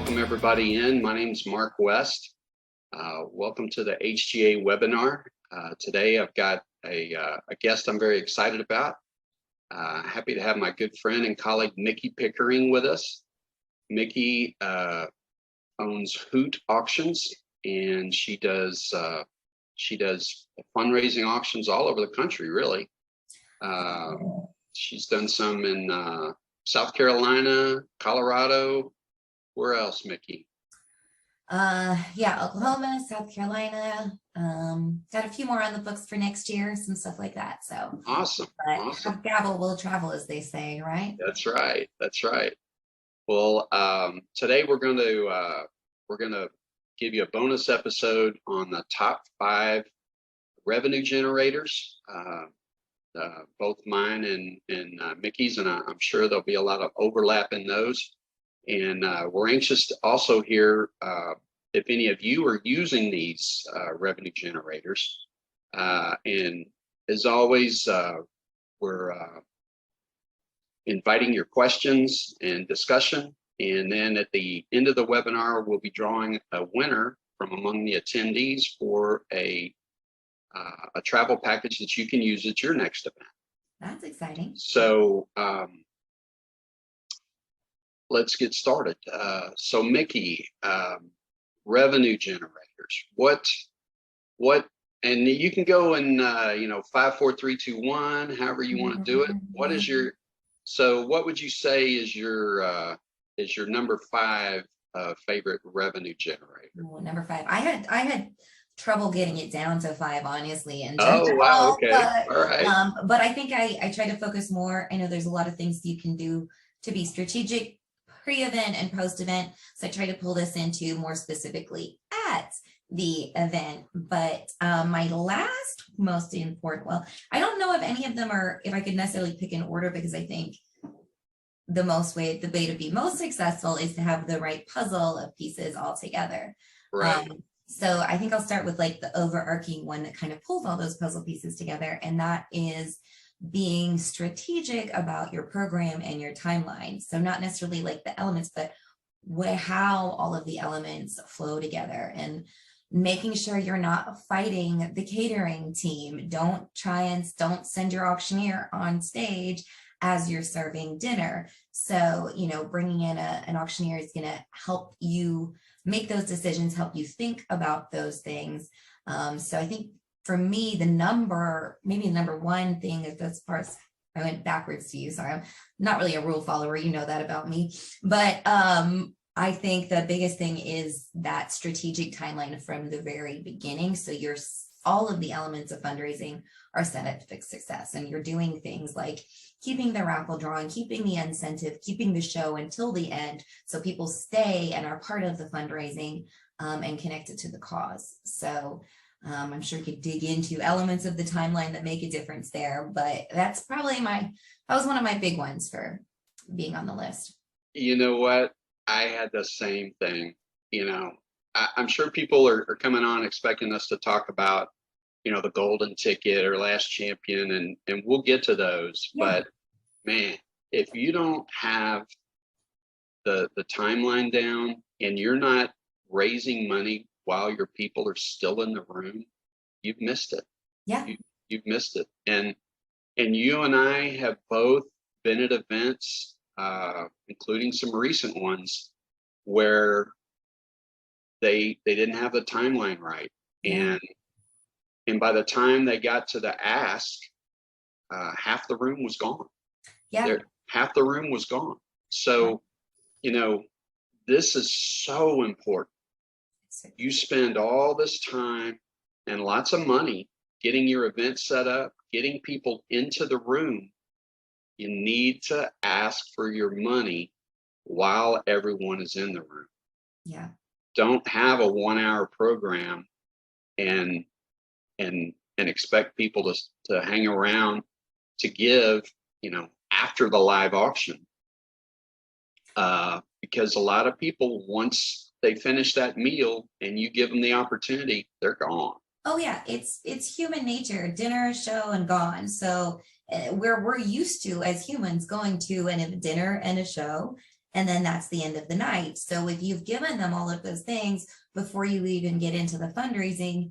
welcome everybody in. My name is Mark West. Welcome to the HGA webinar. Today I've got a guest I'm very excited about. Happy to have my good friend and colleague Micki Pickering with us. Micki owns Hoot Auctions, and she does fundraising auctions all over the country, really. She's done some in South Carolina, Colorado. Where else, Micki? Yeah, Oklahoma, South Carolina. Got a few more on the books for next year, some stuff like that. So awesome. But awesome. have gavel will travel, as they say, right? That's right. That's right. Well, today we're going to give you a bonus episode on the top 5 revenue generators. Both mine and Micki's, and I'm sure there'll be a lot of overlap in those. And we're anxious to also hear if any of you are using these revenue generators. And as always, we're inviting your questions and discussion. And then at the end of the webinar, we'll be drawing a winner from among the attendees for a travel package that you can use at your next event. That's exciting. So let's get started. So Micki, revenue generators, what, and you can go in, 5, 4, 3, 2, 1, however you want to do it. What is what would you say is your number 5 favorite revenue generator? Ooh, number 5. I had trouble getting it down to 5, honestly. And oh, wow, okay, but, all right. But I think I try to focus more. I know there's a lot of things you can do to be strategic pre-event and post-event. So I try to pull this into more specifically at the event. But my last most important, well, I don't know if any of them are, if I could necessarily pick an order, because I think the way to be most successful is to have the right puzzle of pieces all together. Right. So I think I'll start with like the overarching one that kind of pulls all those puzzle pieces together. And that is being strategic about your program and your timeline. So not necessarily like the elements, but how all of the elements flow together, and making sure you're not fighting the catering team. Don't send your auctioneer on stage as you're serving dinner. So, bringing in an auctioneer is going to help you make those decisions, help you think about those things. So I think for me, the number 1 thing is, as far as I went backwards to you, sorry, I'm not really a rule follower, you know that about me, but I think the biggest thing is that strategic timeline from the very beginning. So all of the elements of fundraising are set up for success, and you're doing things like keeping the raffle drawing, keeping the incentive, keeping the show until the end, so people stay and are part of the fundraising and connected to the cause. So I'm sure you could dig into elements of the timeline that make a difference there, but that's probably that was one of my big ones for being on the list. You know what? I had the same thing. I'm sure people are coming on expecting us to talk about, the golden ticket or last champion, and we'll get to those. Yeah. But man, if you don't have the timeline down and you're not raising money while your people are still in the room, you've missed it. Yeah. You've missed it. And you and I have both been at events, including some recent ones, where they didn't have the timeline right. Yeah. And by the time they got to the ask, half the room was gone. Yeah. Half the room was gone. So, this is so important. You spend all this time and lots of money getting your event set up, getting people into the room. You need to ask for your money while everyone is in the room. Yeah. Don't have a 1-hour program and expect people to hang around to give, after the live auction. Because a lot of people, once they finish that meal and you give them the opportunity, they're gone. Oh yeah, it's human nature. Dinner, show, and gone. So we're used to, as humans, going to a dinner and a show, and then that's the end of the night. So if you've given them all of those things before you even get into the fundraising,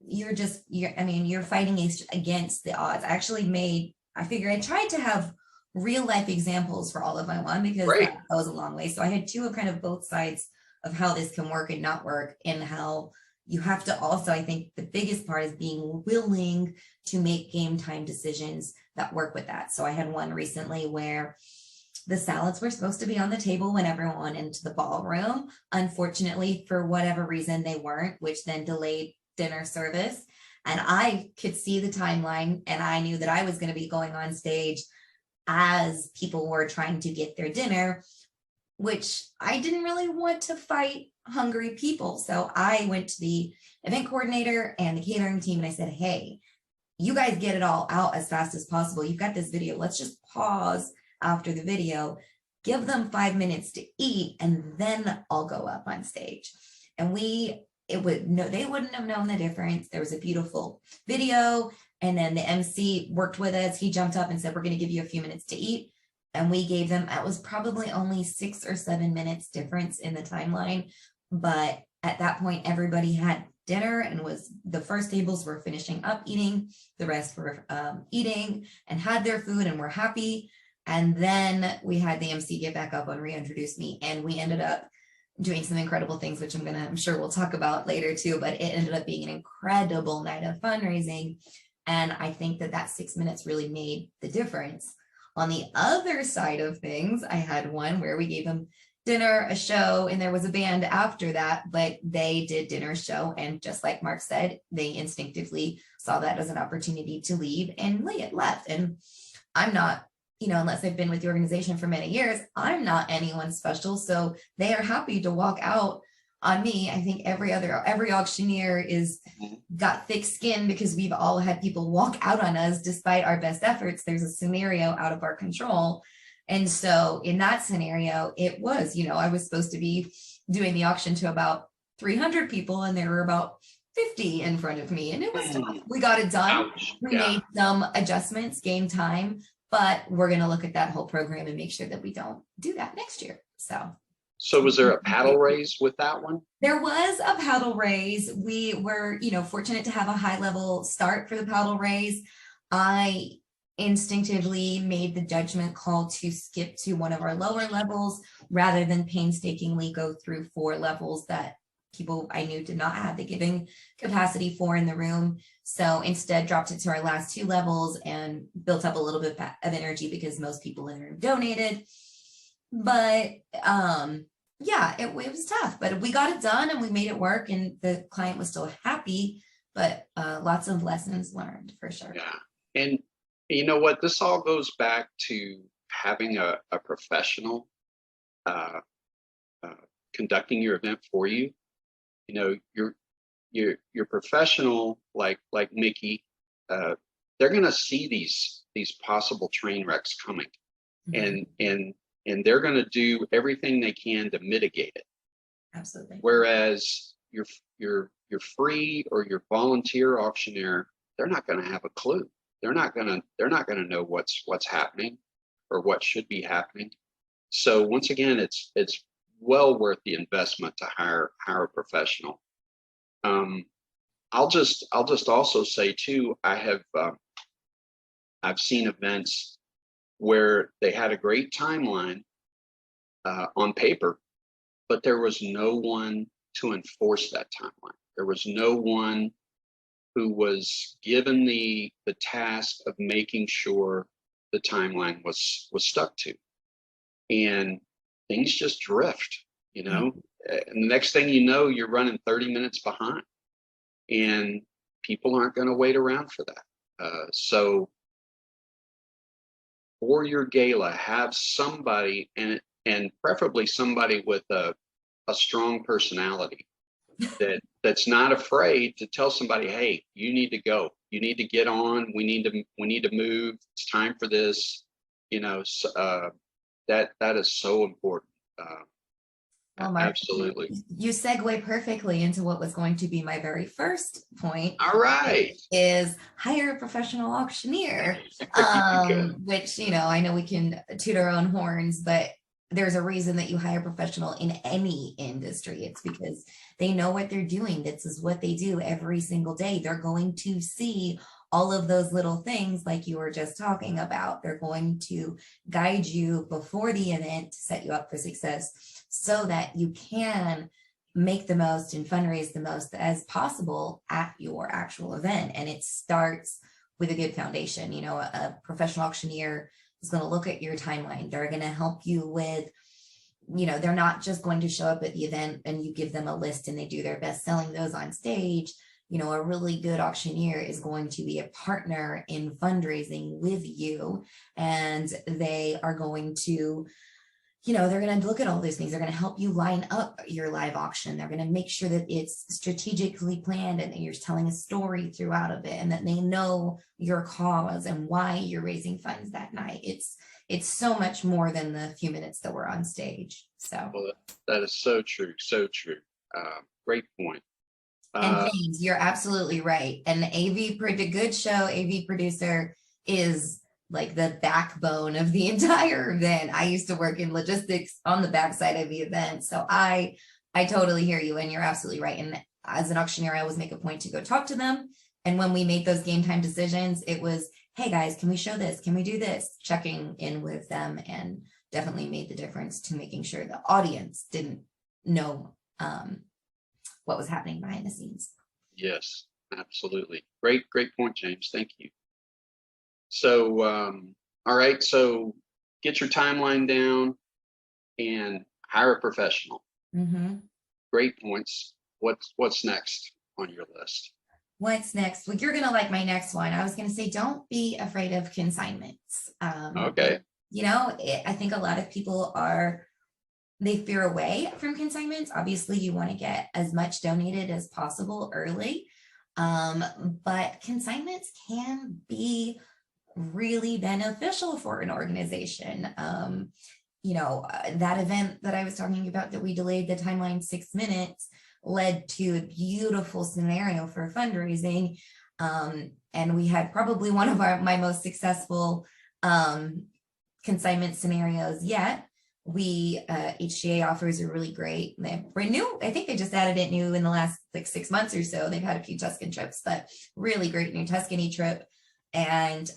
you're fighting against the odds. I figured I tried to have real life examples for all of my one, because Great. that goes a long way. So I had two of kind of both sides of how this can work and not work, and how you have to also, I think the biggest part is being willing to make game time decisions that work with that. So I had one recently where the salads were supposed to be on the table when everyone went into the ballroom. Unfortunately, for whatever reason, they weren't, which then delayed dinner service. And I could see the timeline, and I knew that I was going to be going on stage as people were trying to get their dinner, which I didn't really want to fight hungry people. So I went to the event coordinator and the catering team and I said, hey, you guys get it all out as fast as possible. You've got this video. Let's just pause after the video, give them 5 minutes to eat, and then I'll go up on stage. And they wouldn't have known the difference. There was a beautiful video. And then the MC worked with us. He jumped up and said, we're going to give you a few minutes to eat. And we gave them, it was probably only 6 or 7 minutes difference in the timeline. But at that point, everybody had dinner, and the first tables were finishing up eating. The rest were eating and had their food and were happy. And then we had the MC get back up and reintroduce me. And we ended up doing some incredible things, which I'm sure we'll talk about later too, but it ended up being an incredible night of fundraising. And I think that 6 minutes really made the difference. On the other side of things, I had one where we gave them dinner, a show, and there was a band after that, but they did dinner, show, and just like Mark said, they instinctively saw that as an opportunity to leave and left. And I'm not, unless I've been with the organization for many years, I'm not anyone special. So they are happy to walk out on me. I think every auctioneer got thick skin, because we've all had people walk out on us despite our best efforts. There's a scenario out of our control. And so in that scenario, it was, I was supposed to be doing the auction to about 300 people, and there were about 50 in front of me. And it was tough. We got it done. Ouch. We made some adjustments, game time, but we're going to look at that whole program and make sure that we don't do that next year. So was there a paddle raise with that one? There was a paddle raise. We were, fortunate to have a high level start for the paddle raise. I instinctively made the judgment call to skip to one of our lower levels rather than painstakingly go through 4 levels that people I knew did not have the giving capacity for in the room. So instead dropped it to our last 2 levels and built up a little bit of energy, because most people in the room donated. But it was tough, but we got it done and we made it work, and the client was still happy, but lots of lessons learned for sure. Yeah. And you know what, this all goes back to having a professional conducting your event for you. Your professional, like Micki, they're going to see these possible train wrecks coming, mm-hmm. and they're going to do everything they can to mitigate it. Absolutely. Whereas your free or your volunteer auctioneer, they're not going to have a clue. They're not going to know what's happening or what should be happening. So once again, it's well worth the investment to hire a professional. I'll just also say too, I've seen events where they had a great timeline on paper, but there was no one to enforce that timeline. There was no one who was given the task of making sure the timeline was stuck to, and things just drift, and the next thing you know, you're running 30 minutes behind, and people aren't going to wait around for that. So for your gala, have somebody, and preferably somebody with a strong personality that's not afraid to tell somebody, hey, you need to go, you need to get on, we need to move, it's time for this. That is so important. Well, Mark, absolutely. You segue perfectly into what was going to be my very first point. All right. Is hire a professional auctioneer, which, I know we can toot our own horns, but there's a reason that you hire a professional in any industry. It's because they know what they're doing. This is what they do every single day. They're going to see all of those little things like you were just talking about. They're going to guide you before the event to set you up for success so that you can make the most and fundraise the most as possible at your actual event. And it starts with a good foundation. You know, a professional auctioneer is going to look at your timeline. They're going to help you with, you know, they're not just going to show up at the event and you give them a list and they do their best selling those on stage. You know, a really good auctioneer is going to be a partner in fundraising with you, and they are going to, you know, they're going to look at all these things. They're going to help you line up your live auction. They're going to make sure that it's strategically planned and that you're telling a story throughout of it, and that they know your cause and why you're raising funds that night. It's so much more than the few minutes that we're on stage. So Well, that is so true. So true. Great point. and James, you're absolutely right. And the good show AV producer is like the backbone of the entire event. I used to work in logistics on the backside of the event. So I totally hear you, and you're absolutely right. And as an auctioneer, I always make a point to go talk to them. And when we made those game time decisions, it was, hey guys, can we show this? Can we do this? Checking in with them, and definitely made the difference to making sure the audience didn't know what was happening behind the scenes. Yes, absolutely. Great point, James. Thank you. So, all right. So get your timeline down and hire a professional. Mm-hmm. Great points. What's next on your list? What's next? Well, you're going to like my next one. I was going to say, don't be afraid of consignments. Okay. You know, I think a lot of people they fear away from consignments. Obviously, you want to get as much donated as possible early. But consignments can be really beneficial for an organization. You know, that event that I was talking about that we delayed the timeline 6 minutes led to a beautiful scenario for fundraising. And we had probably one of my most successful consignment scenarios yet. HGA offers are really great. They're brand new. I think they just added it new in the last like 6 months or so. They've had a few Tuscan trips, but really great new Tuscany trip. And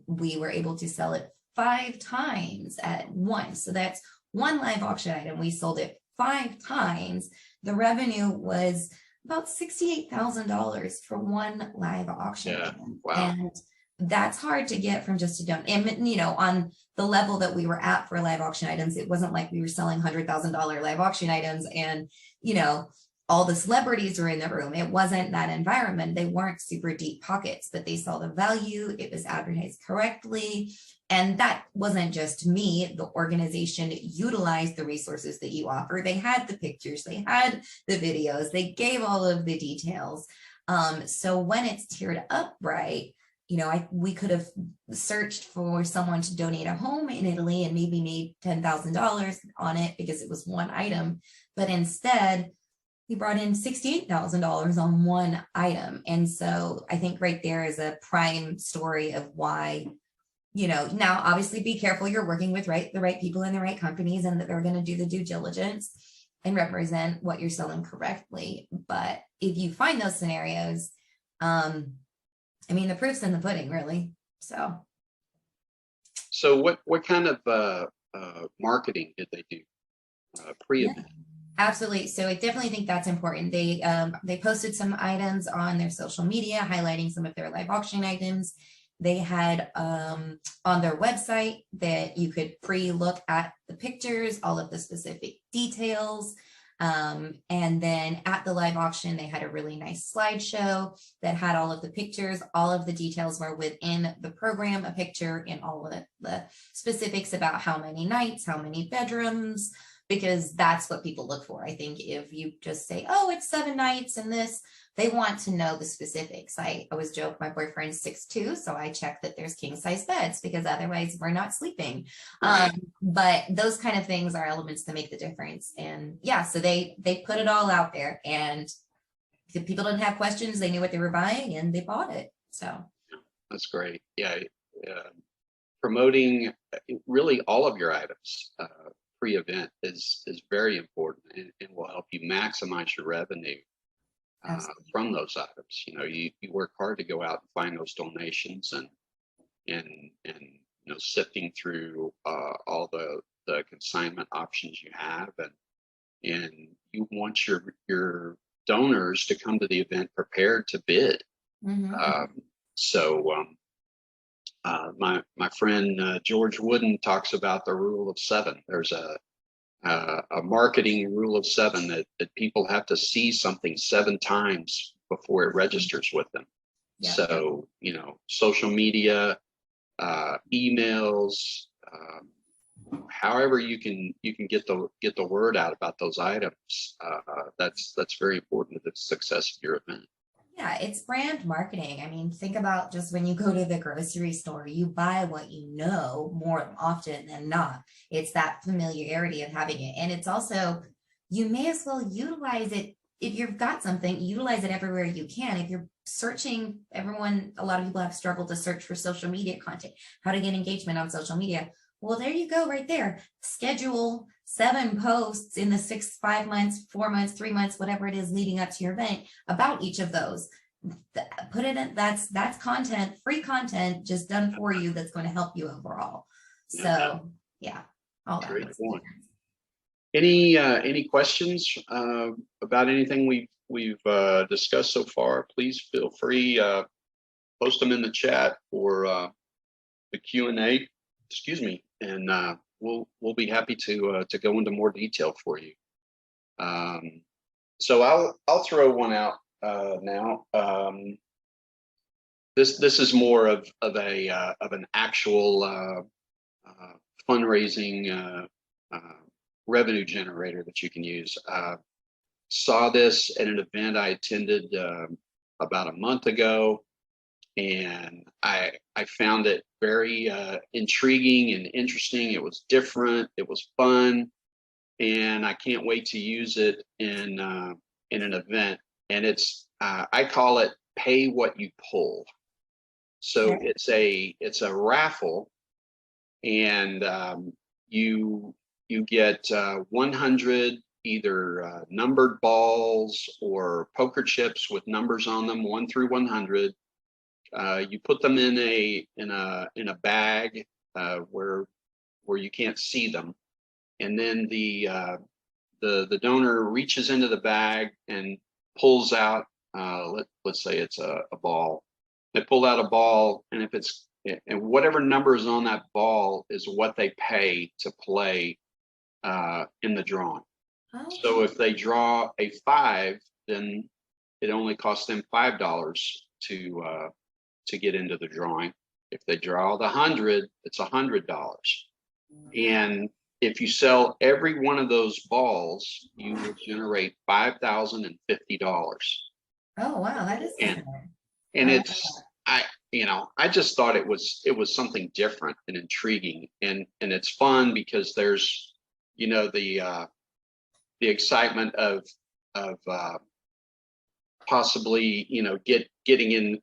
we were able to sell it 5 times at once. So that's one live auction item. We sold it 5 times. The revenue was about $68,000 for one live auction item. Wow. And that's hard to get from just a donut. And, you know, on the level that we were at for live auction items, it wasn't like we were selling $100,000 live auction items and, you know, all the celebrities were in the room. It wasn't that environment. They weren't super deep pockets, but they saw the value. It was advertised correctly. And that wasn't just me. The organization utilized the resources that you offer. They had the pictures, they had the videos, they gave all of the details. So when it's tiered up right, you know, we could have searched for someone to donate a home in Italy and maybe made $10,000 on it because it was one item. But instead, we brought in $68,000 on one item. And so I think right there is a prime story of why, you know, now obviously be careful you're working with the right people in the right companies and that they're going to do the due diligence and represent what you're selling correctly. But if you find those scenarios, I mean, the proof's in the pudding, really. So what kind of marketing did they do pre-event? Absolutely. So I definitely think that's important. They posted some items on their social media highlighting some of their live auction items. They had on their website that you could pre-look at the pictures, all of the specific details. And then at the live auction, they had a really nice slideshow that had all of the pictures. All of the details were within the program, a picture and all of the specifics about how many nights, how many bedrooms, because that's what people look for. I think if you just say, oh, it's 7 nights and this, they want to know the specifics. I always joke, my boyfriend's 6'2", so I check that there's king size beds because otherwise we're not sleeping. Right. But those kind of things are elements that make the difference. And yeah, so they put it all out there, and if people didn't have questions, they knew what they were buying and they bought it. So that's great. Yeah. Promoting really all of your items pre-event is very important, and will help you maximize your revenue Absolutely. from those items. You know, you work hard to go out and find those donations, and you know, sifting through all the consignment options you have, and you want your donors to come to the event prepared to bid. Um, so my friend George Wooden talks about the rule of seven. There's a marketing rule of seven, that people have to see something 7 times before it registers with them. Yeah. So, you know, social media, emails, however you can get the word out about those items. That's very important to the success of your event. Yeah, it's brand marketing. I mean, think about just when you go to the grocery store, you buy what you know more often than not. It's that familiarity of having it. And it's also, you may as well utilize it. If you've got something, utilize it everywhere you can. If you're searching, a lot of people have struggled to search for social media content, how to get engagement on social media. Well, there you go, right there. Schedule 7 posts in the 5 months, 4 months, 3 months, whatever it is leading up to your event about each of those. Put it in, that's content, free content just done for you, that's going to help you overall. So yeah, all that. Great point. Any questions about anything we've discussed so far? Please feel free, post them in the chat or the Q&A. Excuse me, and we'll be happy to go into more detail for you. So I'll throw one out now. This is more of an actual fundraising revenue generator that you can use. Saw this at an event I attended about a month ago, and I found it very intriguing and interesting. It was different, it was fun, and I can't wait to use it in an event. And it's I call it pay what you pull. So it's a raffle, and you get 100 either numbered balls or poker chips with numbers on them, 1 through 100. You put them in a bag where you can't see them, and then the donor reaches into the bag and pulls out. Let's say it's a ball. They pull out a ball, and and whatever number is on that ball is what they pay to play in the drawing. Okay. So if they draw a 5, then it only costs them $5 to get into the drawing. If they draw the 100, it's $100. And if you sell every one of those balls, you will generate $5,050. Oh wow, that is and it's I just thought it was something different and intriguing, and it's fun because there's the excitement of possibly getting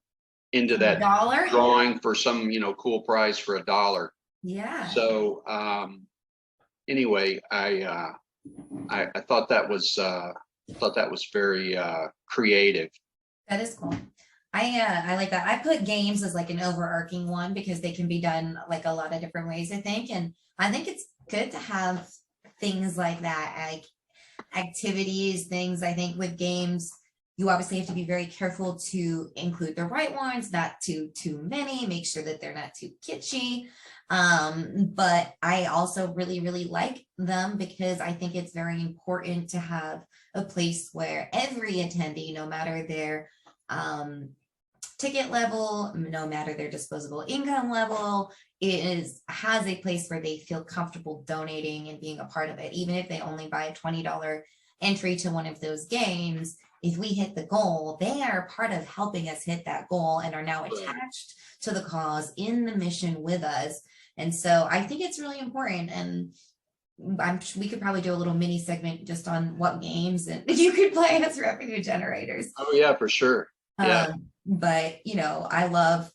into that $1 drawing for some cool prize for $1. Yeah. So anyway, I thought that was very creative. That is cool. I like that. I put games as like an overarching one because they can be done like a lot of different ways, I think. And I think it's good to have things like that, like activities, things. I think with games, you obviously have to be very careful to include the right ones, not too many, make sure that they're not too kitschy. But I also really, really like them because I think it's very important to have a place where every attendee, no matter their ticket level, no matter their disposable income level, has a place where they feel comfortable donating and being a part of it. Even if they only buy a $20 entry to one of those games, if we hit the goal, they are part of helping us hit that goal and are now attached to the cause in the mission with us. And so I think it's really important. And we could probably do a little mini segment just on what games and you could play as revenue generators. Oh yeah, for sure. Yeah. But I love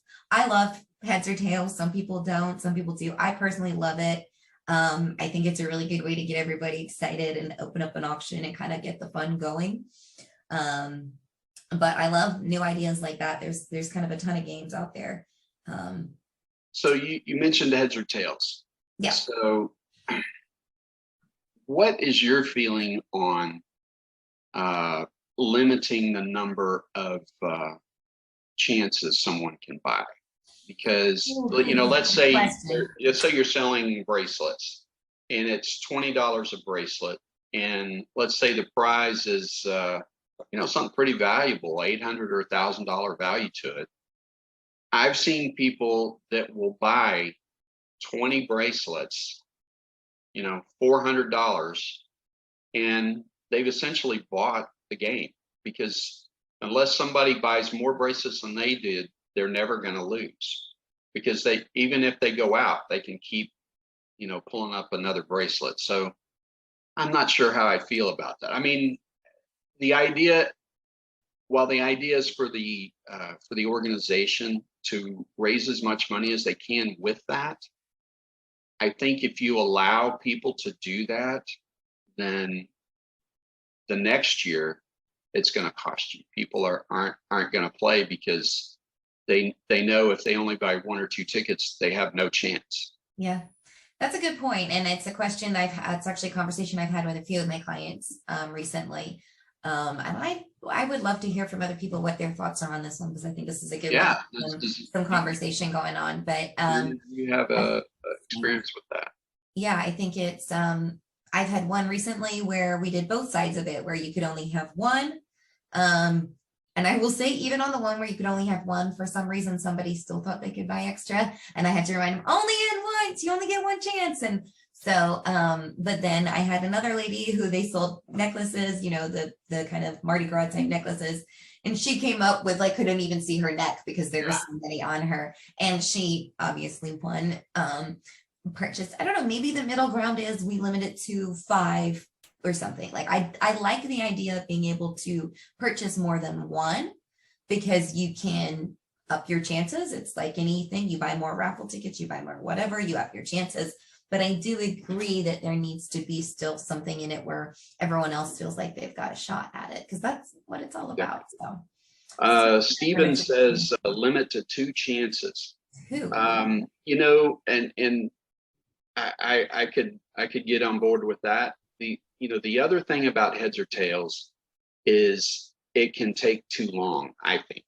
heads or tails. Some people don't, some people do. I personally love it. I think it's a really good way to get everybody excited and open up an auction and kind of get the fun going. But I love new ideas like that. There's kind of a ton of games out there. So you mentioned heads or tails. Yeah. So what is your feeling on limiting the number of chances someone can buy? Because let's say you're selling bracelets and it's $20 a bracelet, and let's say the prize is something pretty valuable, $800 or $1,000 value to it. I've seen people that will buy 20 bracelets, $400, and they've essentially bought the game, because unless somebody buys more bracelets than they did, they're never going to lose, because even if they go out, they can keep, pulling up another bracelet. So I'm not sure how I feel about that. I mean, while the idea is for the organization to raise as much money as they can with that, I think if you allow people to do that, then the next year it's going to cost you. People aren't going to play, because they know if they only buy 1 or 2 tickets, they have no chance. Yeah, that's a good point. And it's a question it's actually a conversation I've had with a few of my clients recently. And I would love to hear from other people what their thoughts are on this one, because I think this is a good one. Some conversation going on. But you have a experience with that. Yeah, I think it's I've had one recently where we did both sides of it, where you could only have one. And I will say, even on the one where you could only have one, for some reason, somebody still thought they could buy extra. And I had to remind them, only in once, you only get one chance. And so, but then I had another lady who they sold necklaces, the kind of Mardi Gras type necklaces. And she came up with couldn't even see her neck because there was so many on her. And she obviously won. Purchase. I don't know, maybe the middle ground is we limit it to 5 or something. I like the idea of being able to purchase more than one, because you can up your chances. It's like anything, you buy more raffle tickets, you buy more whatever, you up your chances. But I do agree that there needs to be still something in it where everyone else feels like they've got a shot at it, because that's what it's all about. So Stephen says limit to 2 chances. Who? And I could get on board with that. The other thing about heads or tails is it can take too long, I think.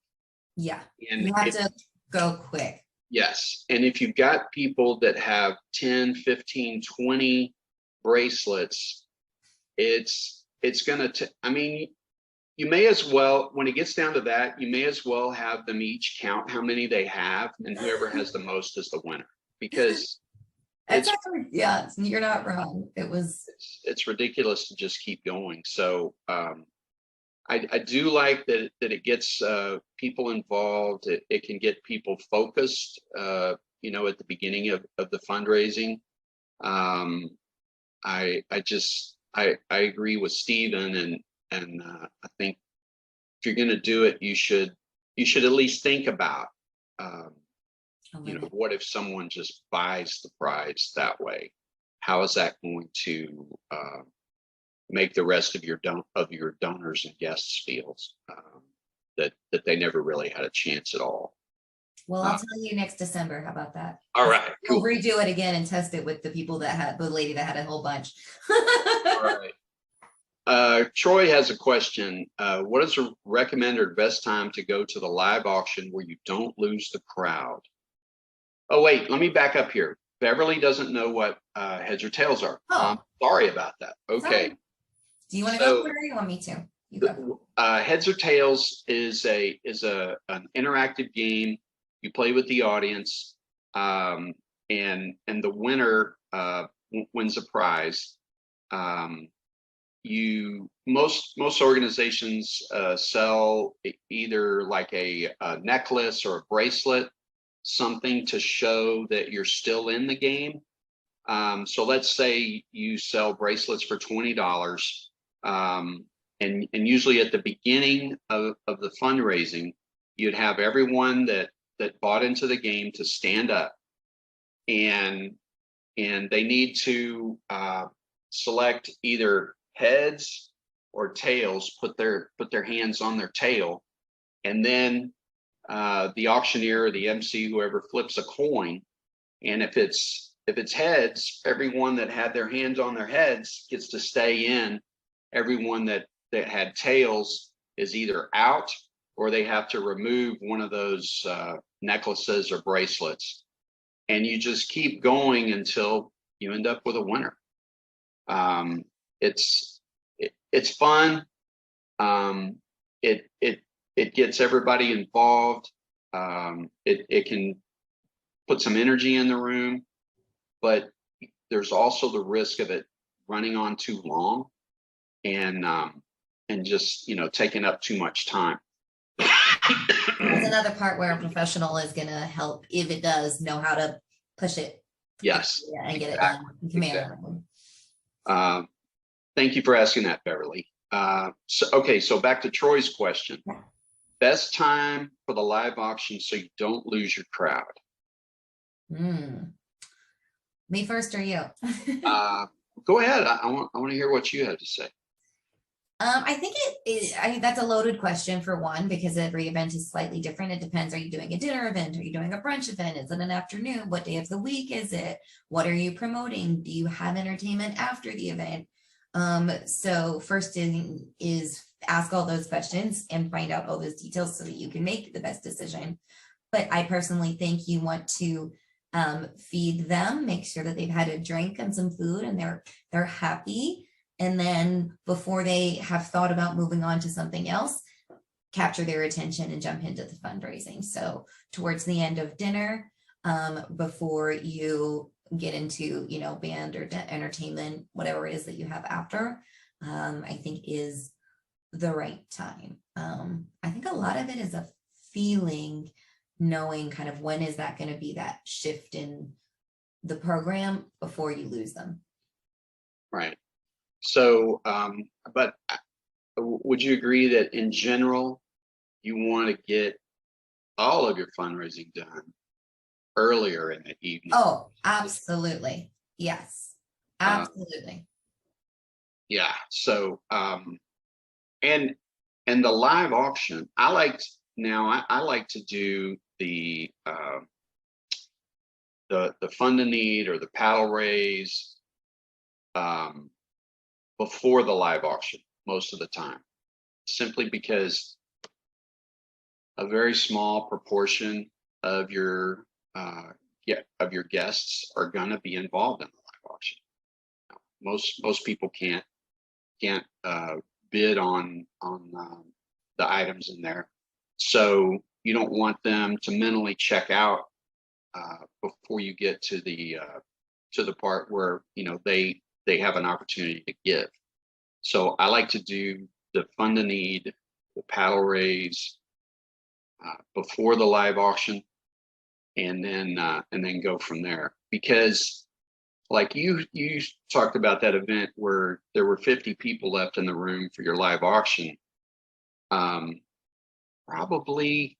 Yeah, and you have to go quick. Yes. And if you've got people that have 10, 15, 20 bracelets, it's going to, you may as well, when it gets down to that, you may as well have them each count how many they have, and whoever has the most is the winner, because you're not wrong. It's ridiculous to just keep going. So I do like that it gets people involved. It can get people focused. At the beginning of the fundraising. I agree with Stephen, and I think if you're going to do it, you should at least think about. What if someone just buys the prize that way? How is that going to make the rest of your donors and guests feel that they never really had a chance at all? Well, I'll tell you next December. How about that? All right. We'll redo it again and test it with the people that had the lady that had a whole bunch. All right. Troy has a question. What is the recommended best time to go to the live auction where you don't lose the crowd? Oh, wait, let me back up here. Beverly doesn't know what heads or tails are. Oh. Sorry about that. Okay. Sorry. Do you want to go, or you want me to? You go. Heads or tails is an interactive game. You play with the audience, and the winner wins a prize. Most organizations sell either like a necklace or a bracelet, something to show that you're still in the game. So let's say you sell bracelets for $20, and usually at the beginning of the fundraising, you'd have everyone that bought into the game to stand up and and they need to select either heads or tails, put their hands on their tail, and then the auctioneer or the MC, whoever, flips a coin. And if it's heads, everyone that had their hands on their heads gets to stay in. Everyone that had tails is either out, or they have to remove one of those necklaces or bracelets. And you just keep going until you end up with a winner. It's fun. It gets everybody involved. It can put some energy in the room, but there's also the risk of it running on too long and just, taking up too much time. That's another part where a professional is going to help, if it does, know how to push it. Yes. And get it done. Exactly. Thank you for asking that, Beverly. So back to Troy's question. Yeah. Best time for the live auction so you don't lose your crowd. Me first or you? Go ahead. I want to hear what you have to say. I think that's a loaded question, for one, because every event is slightly different. It depends. Are you doing a dinner event? Are you doing a brunch event? Is it an afternoon? What day of the week is it? What are you promoting? Do you have entertainment after the event? So first thing is ask all those questions and find out all those details so that you can make the best decision. But I personally think you want to feed them, make sure that they've had a drink and some food and they're happy. And then before they have thought about moving on to something else, capture their attention and jump into the fundraising. So towards the end of dinner, before you get into, band or entertainment, whatever it is that you have after, I think is the right time. I think a lot of it is a feeling, knowing kind of when is that going to be that shift in the program before you lose them. Right. So, but would you agree that in general, you want to get all of your fundraising done earlier in the evening? Oh, absolutely. Yes, absolutely. Yeah. So, and the live auction, I like to do the fund a need or the paddle raise before the live auction most of the time, simply because a very small proportion of your guests are going to be involved in the live auction. Most people can't bid on the items in there, so you don't want them to mentally check out before you get to the part where they have an opportunity to give. So I like to do the fund a need, the paddle raise before the live auction, and then go from there. Because like you talked about that event where there were 50 people left in the room for your live auction. Probably,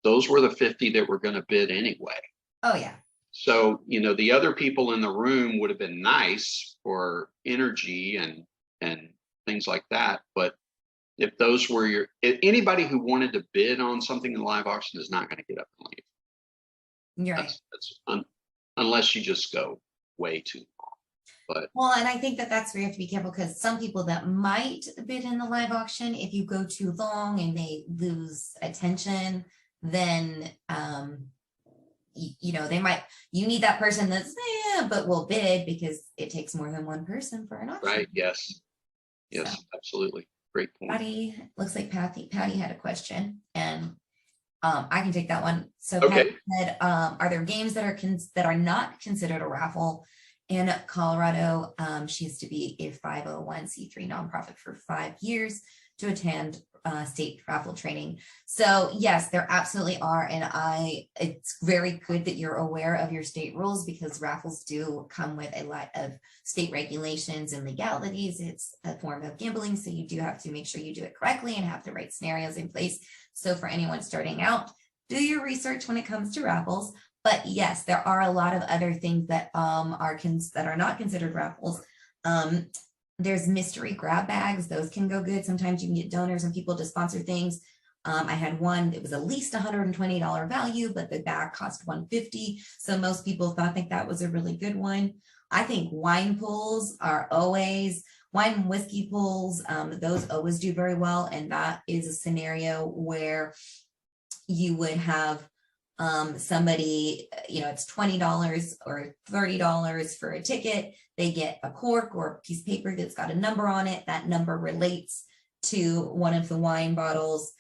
those were the 50 that were going to bid anyway. Oh yeah. So, the other people in the room would have been nice for energy and things like that. But if those were anybody who wanted to bid on something in the live auction is not going to get up and leave. You're right. Unless you just go way too long. But well, and I think that's where you have to be careful, because some people that might bid in the live auction, if you go too long and they lose attention, then you need that person that's but will bid, because it takes more than one person for an auction. Right. Yes, so, absolutely. Great point. Patty, looks like Patty had a question, and I can take that one. So okay. Patty said, are there games that are not considered a raffle in Colorado? She used to be a 501c3 nonprofit for 5 years to attend state raffle training. So yes, there absolutely are. And it's very good that you're aware of your state rules, because raffles do come with a lot of state regulations and legalities. It's a form of gambling. So you do have to make sure you do it correctly and have the right scenarios in place. So for anyone starting out, do your research when it comes to raffles. But yes, there are a lot of other things that that are not considered raffles. There's mystery grab bags; those can go good. Sometimes you can get donors and people to sponsor things. I had one that was at least $120 value, but the bag cost $150. So most people thought that was a really good one. I think wine pools are always wine and whiskey pools. Those always do very well, and that is a scenario where you would have somebody, it's $20 or $30 for a ticket. They get a cork or a piece of paper that's got a number on it. That number relates to one of the wine bottles,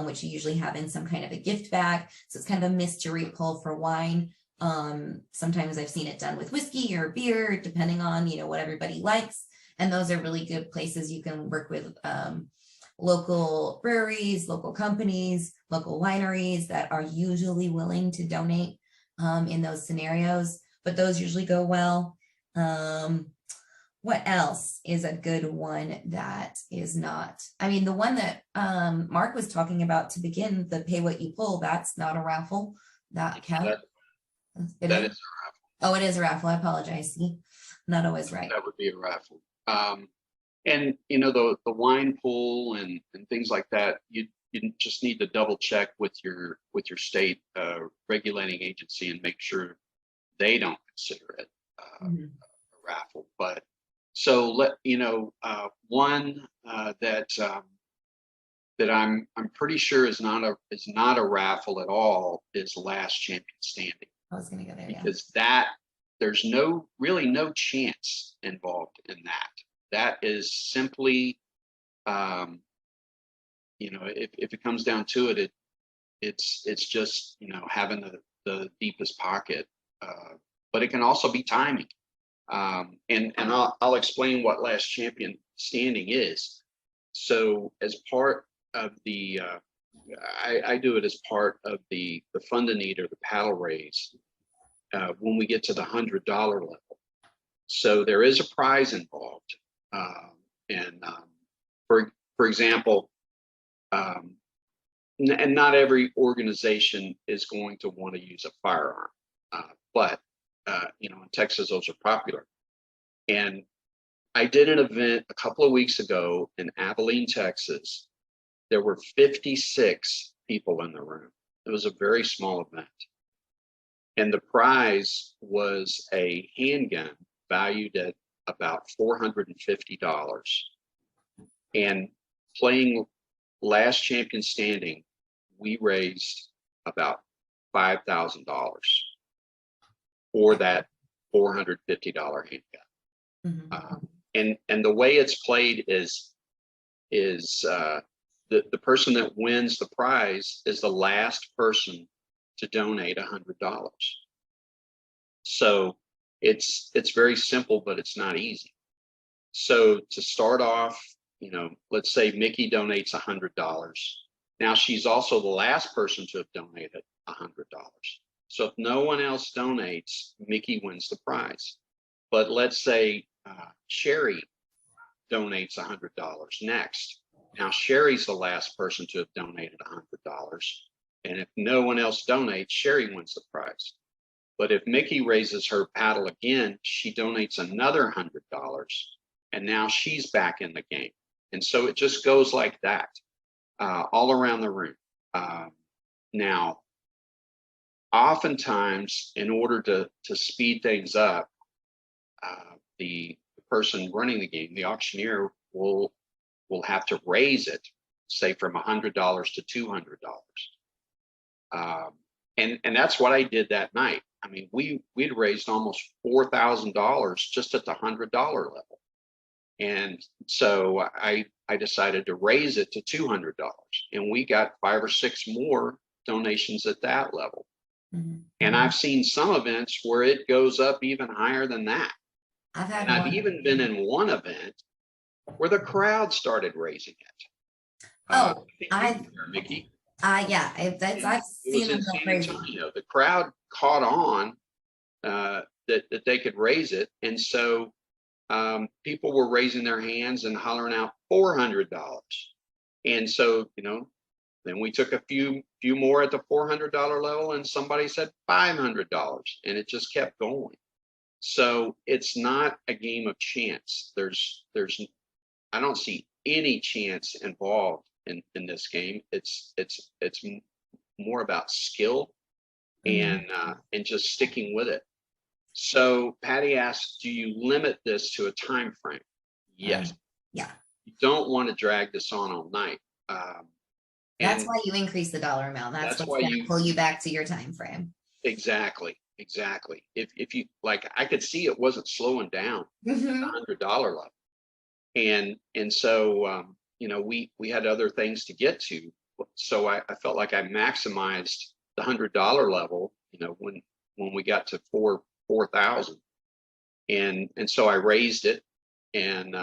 which you usually have in some kind of a gift bag. So it's kind of a mystery pull for wine. Sometimes I've seen it done with whiskey or beer, depending on, what everybody likes. And those are really good places. You can work with local breweries, local companies, local wineries that are usually willing to donate in those scenarios, but those usually go well. What else is a good one that is not? I mean, the one that Mark was talking about to begin, the pay what you pull, that's not a raffle. That counts. That is a raffle. Oh, it is a raffle. I apologize. See, not always right. That would be a raffle. And the wine pool and things like that, you just need to double check with your state regulating agency and make sure they don't consider it a raffle. But so one that I'm pretty sure is not a raffle at all is Last Champion Standing. I was going to go there, because there's really no chance involved in that. That is simply, if it comes down to it, it's just having the deepest pocket. But it can also be timing. And I'll explain what Last Champion Standing is. So as part of the, I do it as part of the Fund a Need or the paddle raise when we get to the $100 level. So there is a prize involved. For example, and not every organization is going to want to use a firearm, but in Texas, those are popular. And I did an event a couple of weeks ago in Abilene, Texas. There were 56 people in the room. It was a very small event. And the prize was a handgun valued at about $450. And playing Last Champion Standing, we raised about $5,000 for that $450 handgun. And the way it's played is the person that wins the prize is the last person to donate $100. So it's very simple, but it's not easy. So to start off, let's say Micki donates $100. Now she's also the last person to have donated $100. So if no one else donates, Micki wins the prize. But let's say Sherry donates $100 next. Now Sherry's the last person to have donated $100. And if no one else donates, Sherry wins the prize. But if Micki raises her paddle again, she donates another $100. And now she's back in the game. And so it just goes like that all around the room. Now, oftentimes, in order to speed things up, the person running the game, the auctioneer, will have to raise it, say from $100 to $200. And that's what I did that night. I mean, we'd raised almost $4,000 just at the $100 level. And so I decided to raise it to $200, and we got 5 or 6 more donations at that level. And I've seen some events where it goes up even higher than that. I've even been in one event where the crowd started raising it. Micki. Yeah, I've seen them go crazy. The crowd caught on that they could raise it, and so people were raising their hands and hollering out $400. And so Then we took a few more at the $400 level, and somebody said $500, and it just kept going. So it's not a game of chance. I don't see any chance involved in this game. It's more about skill and just sticking with it. So Patty asked, do you limit this to a time frame? Yes. Yeah. You don't want to drag this on all night. That's why you increase the dollar amount. That's what's going to pull you back to your time frame. Exactly. If you like, I could see it wasn't slowing down at the $100 level, and so we had other things to get to, so I felt like I maximized the $100 level. When we got to 4,000, and so I raised it, and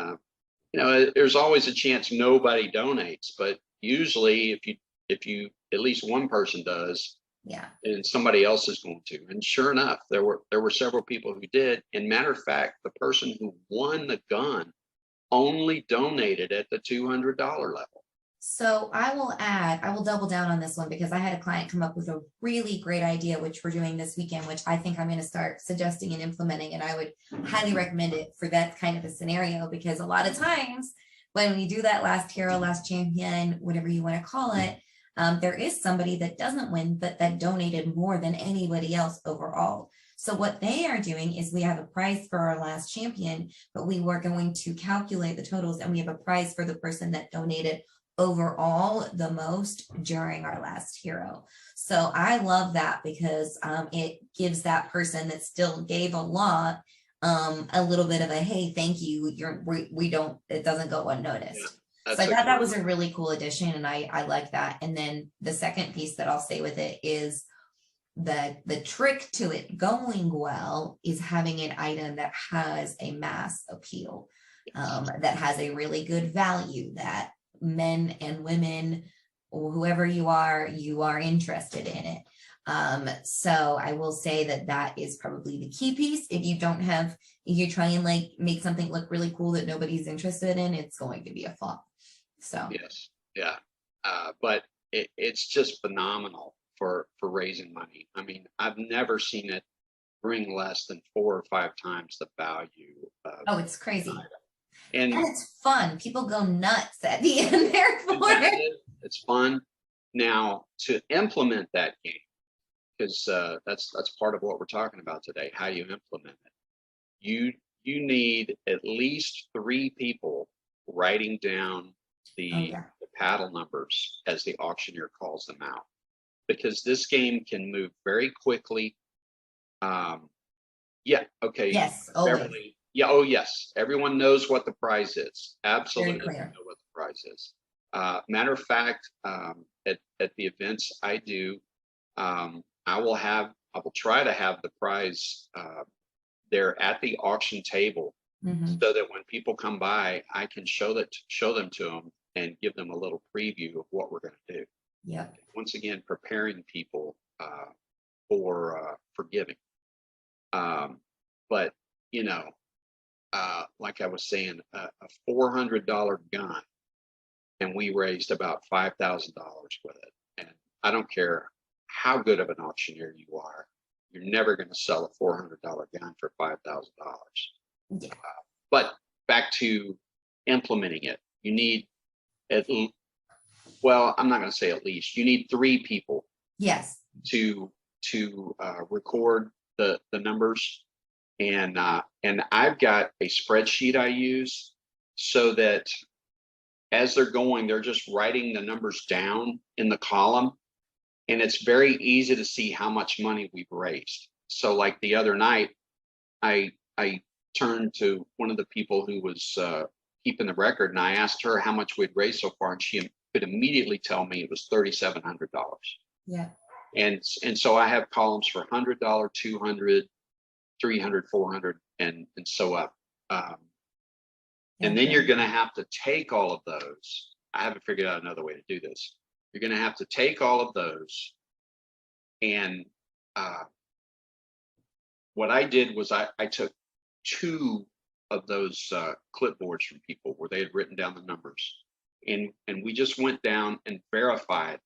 there's always a chance nobody donates, but usually if you at least one person does, and somebody else is going to. And sure enough, there were several people who did. And matter of fact, the person who won the gun only donated at the $200 level. So I will double down on this one, because I had a client come up with a really great idea, which we're doing this weekend, which I think I'm going to start suggesting and implementing. And I would highly recommend it for that kind of a scenario, because a lot of times when we do that last hero, last champion, whatever you want to call it, there is somebody that doesn't win, but that donated more than anybody else overall. So what they are doing is, we have a prize for our last champion, but we were going to calculate the totals, and we have a prize for the person that donated overall the most during our last hero. So I love that, because it gives that person that still gave a lot a little bit of a, hey, thank you. It doesn't go unnoticed. Yeah. So I thought that was a really cool addition, and I like that. And then the second piece that I'll say with it is the trick to it going well is having an item that has a mass appeal, that has a really good value, that men and women, or whoever you are interested in it. So I will say that is probably the key piece. If you try and like make something look really cool that nobody's interested in, it's going to be a flop. So yes, yeah, but it's just phenomenal for raising money. I mean, I've never seen it bring less than 4 or 5 times the value. It's crazy, and it's fun. People go nuts at the end there for it. It's fun. Now to implement that game, because that's part of what we're talking about today, how you implement it. You need at least 3 people writing down the paddle numbers as the auctioneer calls them out, because this game can move very quickly. Yes. Beverly, yes, everyone knows what the prize is. Absolutely know what the prize is. Matter of fact, at the events I do, I will try to have the prize there at the auction table, so that when people come by, I can show them to them and give them a little preview of what we're going to do. Yeah. Once again, preparing people for giving. But like I was saying, a $400 gun, and we raised about $5,000 with it. And I don't care how good of an auctioneer you are, you're never going to sell a $400 gun for $5,000. Yeah. But back to implementing it, you need I'm not going to say at least, you need 3 people. Yes. To record the numbers, and I've got a spreadsheet I use, so that as they're going, they're just writing the numbers down in the column, and it's very easy to see how much money we've raised. So like the other night, I turned to one of the people who was keeping the record, and I asked her how much we'd raised so far, and she could immediately tell me it was $3,700. Yeah. And so I have columns for $100, $200, $300, $400, and so up. And then you're going to have to take all of those. I haven't figured out another way to do this. You're going to have to take all of those, and what I did was I took 2 of those clipboards from people where they had written down the numbers, and we just went down and verified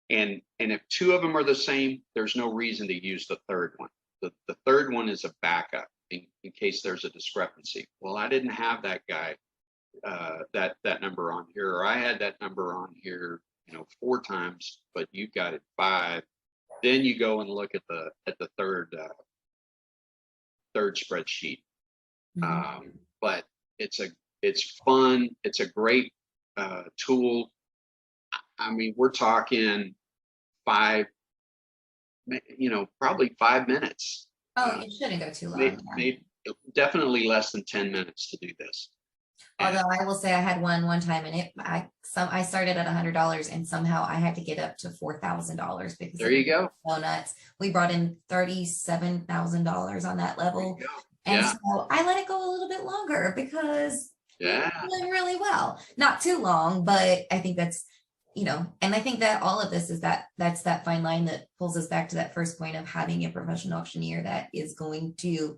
And if two of them are the same, there's no reason to use the third one. The third one is a backup in case there's a discrepancy. Well, I didn't have that guy, that number on here, or I had that number on here, 4 times, but you got it 5. Then you go and look at the third spreadsheet. But it's fun. It's a great tool. I mean, we're talking probably 5 minutes. Oh, it shouldn't go too long. Definitely less than 10 minutes to do this. Although I will say I had one time, and I started at $100, and somehow I had to get up to $4,000 because there you go. So nuts. We brought in $37,000 on that level, and so I let it go a little bit longer because it's doing really well. Not too long, but I think that's and I think that all of this is that's that fine line that pulls us back to that first point of having a professional auctioneer that is going to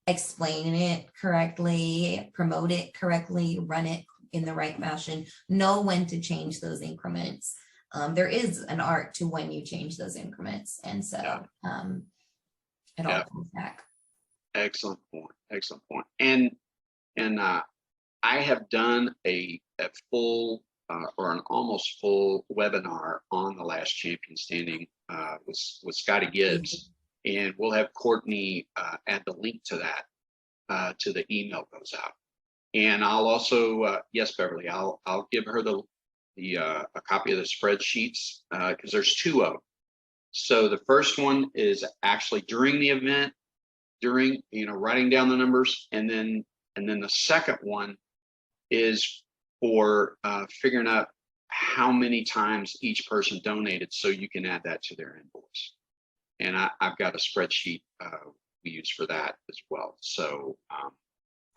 explain it correctly, promote it correctly, run it in the right fashion, know when to change those increments. There is an art to when you change those increments, and so it all comes back. Excellent point. And I have done a full or an almost full webinar on the last champion standing with Scotty Gibbs, and we'll have Courtney add the link to that to the email goes out. And I'll also yes, Beverly, I'll give her a copy of the spreadsheets because there's 2 of them. So the first one is actually during the event, writing down the numbers, and then the second one is for figuring out how many times each person donated, so you can add that to their invoice. And I've got a spreadsheet we use for that as well. So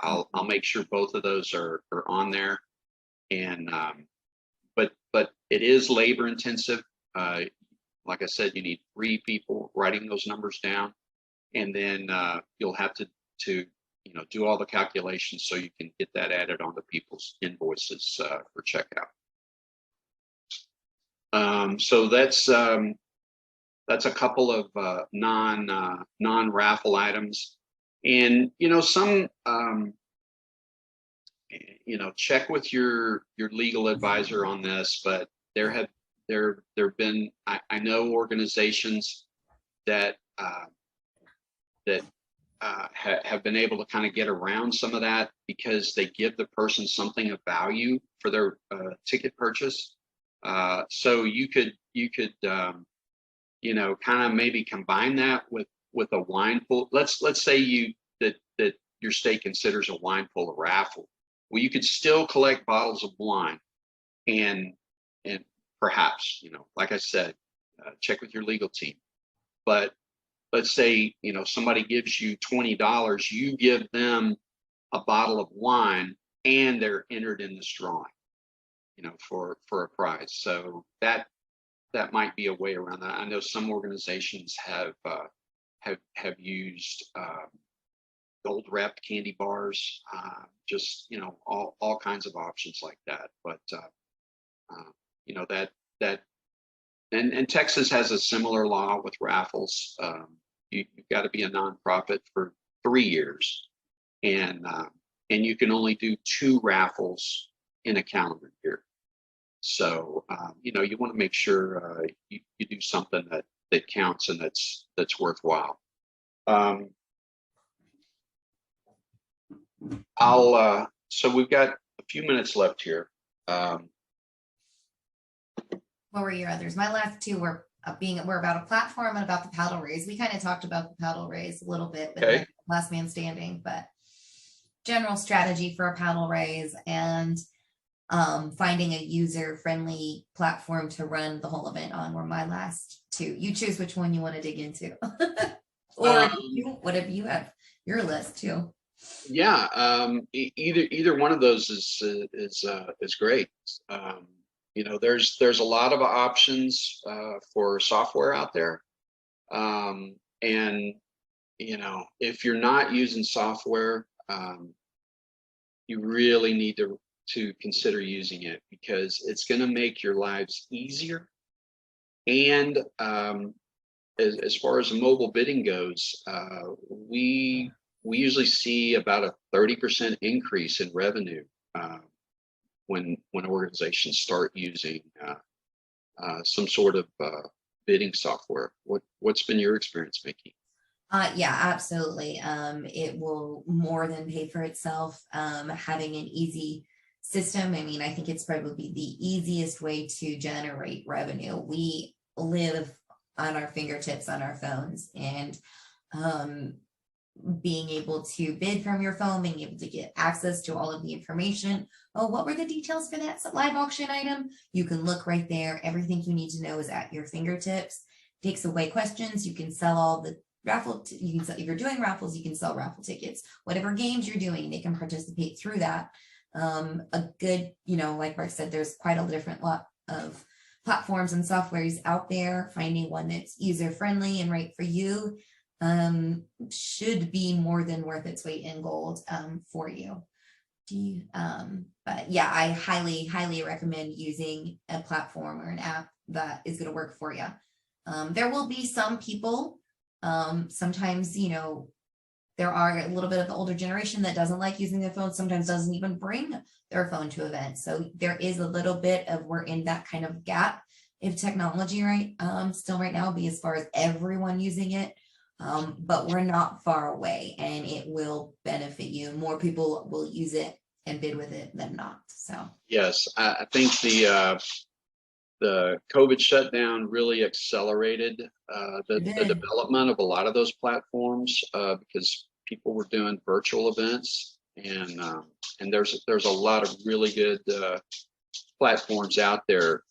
I'll make sure both of those are on there. And but it is labor intensive. Like I said, you need 3 people writing those numbers down, and then you'll have to do all the calculations so you can get that added onto people's invoices for checkout. So that's a couple of non raffle items, and some check with your legal advisor on this, but there have been I know organizations that have been able to kind of get around some of that because they give the person something of value for their ticket purchase. So you could kind of maybe combine that with a wine pool. Let's say that your state considers a wine pool a raffle. Well, you could still collect bottles of wine, and perhaps like I said, check with your legal team. But let's say somebody gives you $20, you give them a bottle of wine, and they're entered in this drawing, for a prize. So that might be a way around that. I know some organizations have used gold wrapped candy bars, just all kinds of options like that. But and Texas has a similar law with raffles. You've got to be a nonprofit for 3 years, and you can only do 2 raffles in a calendar year. So you want to make sure you do something that counts and that's worthwhile. So we've got a few minutes left here. What were your others? My last 2 were about a platform and about the paddle raise. We kind of talked about the paddle raise a little bit, but last man standing, but general strategy for a paddle raise and finding a user-friendly platform to run the whole event on were my last 2. You choose which one you want to dig into. Or whatever you have your list too. Yeah, either one of those is great. There's a lot of options for software out there, and if you're not using software, you really need to consider using it, because it's going to make your lives easier, And as far as mobile bidding goes, we usually see about a 30% increase in revenue when organizations start using some sort of bidding software. What's been your experience, Micki? Yeah, absolutely. It will more than pay for itself. Having an easy system. I mean, I think it's probably the easiest way to generate revenue. We live on our fingertips on our phones, and being able to bid from your phone, being able to get access to all of the information. Oh, what were the details for that live auction item? You can look right there. Everything you need to know is at your fingertips. Takes away questions. You can sell all the you can sell, if you're doing raffles, you can sell raffle tickets. Whatever games you're doing, they can participate through that. A good, like Mark said, there's quite a different lot of platforms and softwares out there. Finding one that's user friendly and right for you should be more than worth its weight in gold for you. But yeah, I highly recommend using a platform or an app that is going to work for you. There will be some people, sometimes, there are a little bit of the older generation that doesn't like using their phone, sometimes doesn't even bring their phone to events. So there is a little bit of, we're in that kind of gap if technology still right now be as far as everyone using it. But we're not far away, and it will benefit you. More people will use it and bid with it than not. So yes, I think the COVID shutdown really accelerated the development of a lot of those platforms because people were doing virtual events, and there's a lot of really good platforms out there.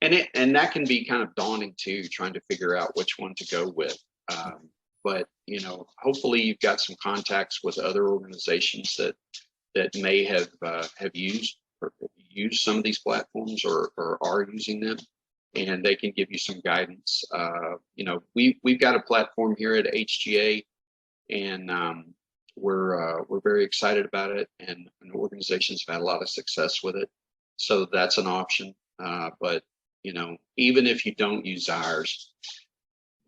And that can be kind of daunting too, trying to figure out which one to go with. But hopefully you've got some contacts with other organizations that may have used some of these platforms or are using them, and they can give you some guidance. We've got a platform here at HGA, and we're very excited about it, and organizations have had a lot of success with it. So that's an option. But even if you don't use ours,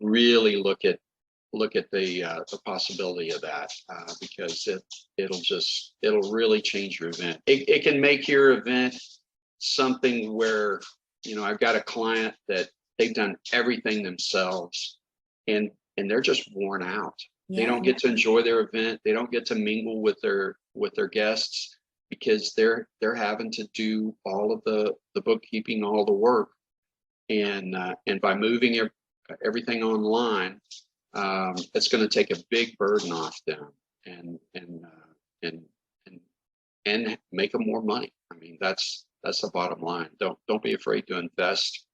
really look at the possibility of that because it'll really change your event. It can make your event something where I've got a client that they've done everything themselves, and they're just worn out. They don't get to enjoy their event. They don't get to mingle with their guests because they're having to do all of the bookkeeping, all the work, and by moving everything online, it's going to take a big burden off them and make them more money. I mean, that's the bottom line. Don't be afraid to invest.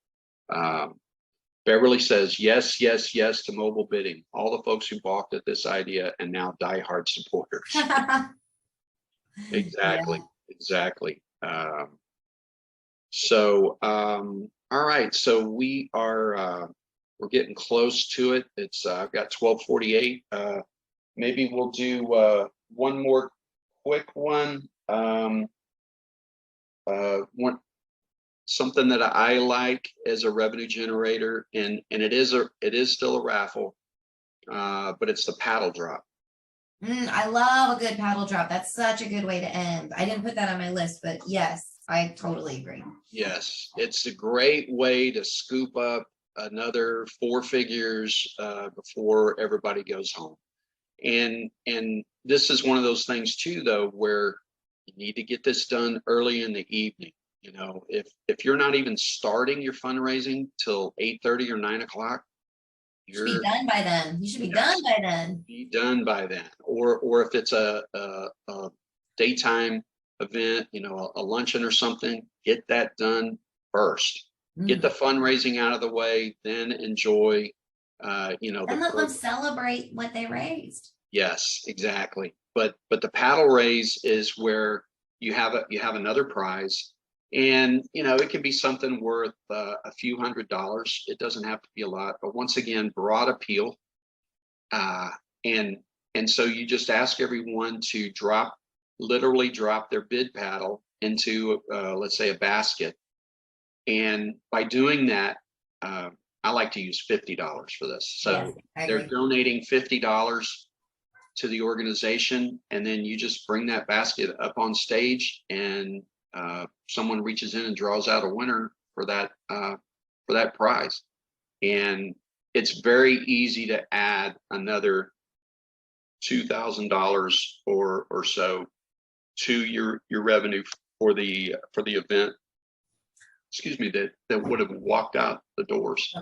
Beverly says yes to mobile bidding. All the folks who balked at this idea and now diehard supporters. Exactly. All right. So we are we're getting close to it. It's I've got 12:48. Maybe we'll do one more quick one. Something that I like as a revenue generator, and it is still a raffle, but it's the paddle drop. I love a good paddle drop. That's such a good way to end. I didn't put that on my list, but yes, I totally agree. Yes, it's a great way to scoop up another 4 figures before everybody goes home. And this is one of those things too, though, where you need to get this done early in the evening. If you're not even starting your fundraising till 8:30 or 9 o'clock, you should be done by then. You should be done by then. Be done by then. Or if it's a daytime event, a luncheon or something, get that done first. Get the fundraising out of the way, then enjoy. And let them celebrate what they raised. Yes, exactly. But the paddle raise is where you have another prize. And it can be something worth a few $100s. It doesn't have to be a lot, but once again, broad appeal. And so you just ask everyone to literally drop their bid paddle into let's say a basket, And by doing that, I like to use $50 for this. So Yes, I they're agree. donating $50 to the organization, and then you just bring that basket up on stage, and someone reaches in and draws out a winner for that prize. And it's very easy to add another $2,000 or so to your revenue for the event. Excuse me, that would have walked out the doors.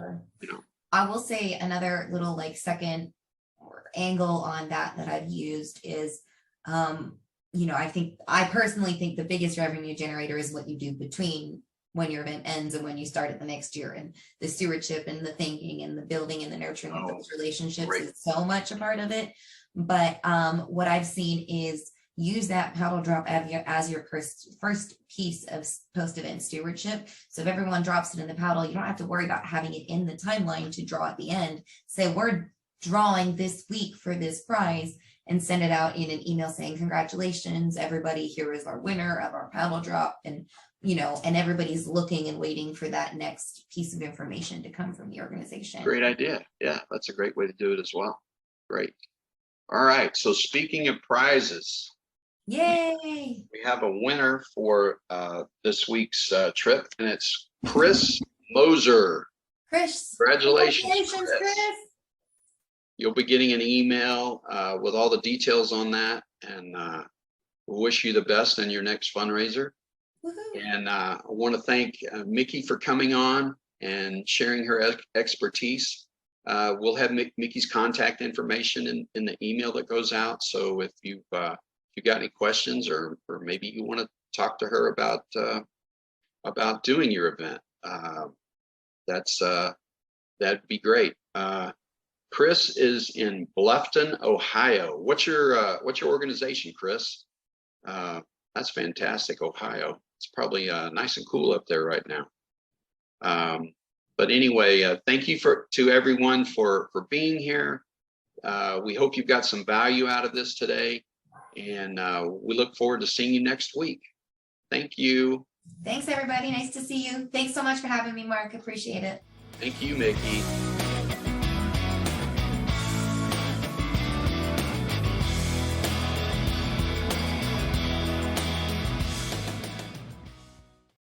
You know, I will say another little like second angle on that I've used is, I personally think the biggest revenue generator is what you do between when your event ends and when you start it the next year, and the stewardship and the thinking and the building and the nurturing of those relationships great. is so much a part of it. But what I've seen is use that paddle drop as your first piece of post-event stewardship. So if everyone drops it in the paddle, you don't have to worry about having it in the timeline to draw at the end. Say, we're drawing this week for this prize, and send it out in an email saying, congratulations, everybody, here is our winner of our paddle drop. And, and everybody's looking and waiting for that next piece of information to come from the organization. Great idea. Yeah, that's a great way to do it as well. Great. All right. So speaking of prizes, yay! We have a winner for this week's trip, and it's Chris Moser. Chris, Congratulations, Chris. You'll be getting an email with all the details on that, and we wish you the best in your next fundraiser. Woohoo. And I want to thank Micki for coming on and sharing her expertise. We'll have Micki's contact information in the email that goes out. So if you got any questions, or maybe you want to talk to her about doing your event, that'd be great. Chris is in Bluffton, Ohio. What's your organization, Chris? That's fantastic, Ohio. It's probably nice and cool up there right now. But anyway, thank you to everyone for being here. We hope you've got some value out of this today, and we look forward to seeing you next week. Thank you. Thanks, everybody. Nice to see you. Thanks so much for having me, Mark. Appreciate it. Thank you, Micki.